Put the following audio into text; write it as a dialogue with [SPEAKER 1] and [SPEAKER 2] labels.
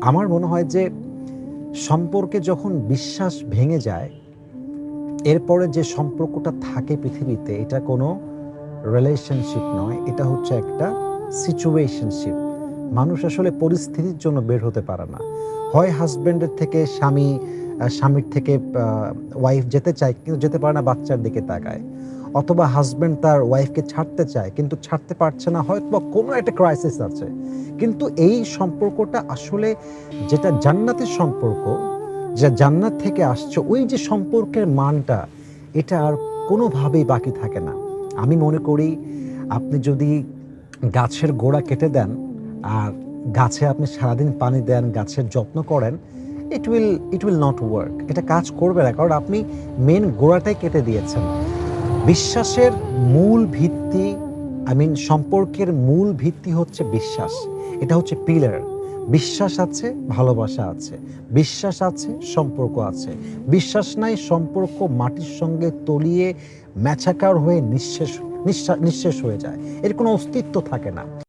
[SPEAKER 1] আমার মনে হয় যে সম্পর্কে যখন বিশ্বাস ভেঙে যায়, এরপরে যে সম্পর্কটা থাকে পৃথিবীতে এটা কোনো রিলেশনশিপ নয়, এটা হচ্ছে একটা সিচুয়েশনশিপ। মানুষ আসলে পরিস্থিতির জন্য বের হতে পারে না। হয় হাসব্যান্ডের থেকে স্বামী, স্বামীর থেকে ওয়াইফ যেতে চায় কিন্তু যেতে পারে না, বাচ্চার দিকে তাকায়। অথবা হাসব্যান্ড তার ওয়াইফকে ছাড়তে চায় কিন্তু ছাড়তে পারছে না, হয়তোবা কোনো একটা ক্রাইসিস আছে। কিন্তু এই সম্পর্কটা আসলে যেটা জান্নাতের সম্পর্ক, যা জান্নাত থেকে আসছে, ওই যে সম্পর্কের মানটা এটা আর কোনোভাবেই বাকি থাকে না। আমি মনে করি আপনি যদি গাছের গোড়া কেটে দেন আর গাছে আপনি সারাদিন পানি দেন, গাছের যত্ন করেন, ইট উইল নট ওয়ার্ক। এটা কাজ করবে না, কারণ আপনি মেন গোড়াটাই কেটে দিয়েছেন। বিশ্বাসের মূল ভিত্তি, সম্পর্কের মূল ভিত্তি হচ্ছে বিশ্বাস। এটা হচ্ছে পিলার। বিশ্বাস আছে, ভালোবাসা আছে। বিশ্বাস আছে, সম্পর্ক আছে। বিশ্বাস নাই, সম্পর্ক মাটির সঙ্গে তলিয়ে ম্যাচাকার হয়ে নিঃশেষ হয়ে যায়। এর কোনো অস্তিত্ব থাকে না।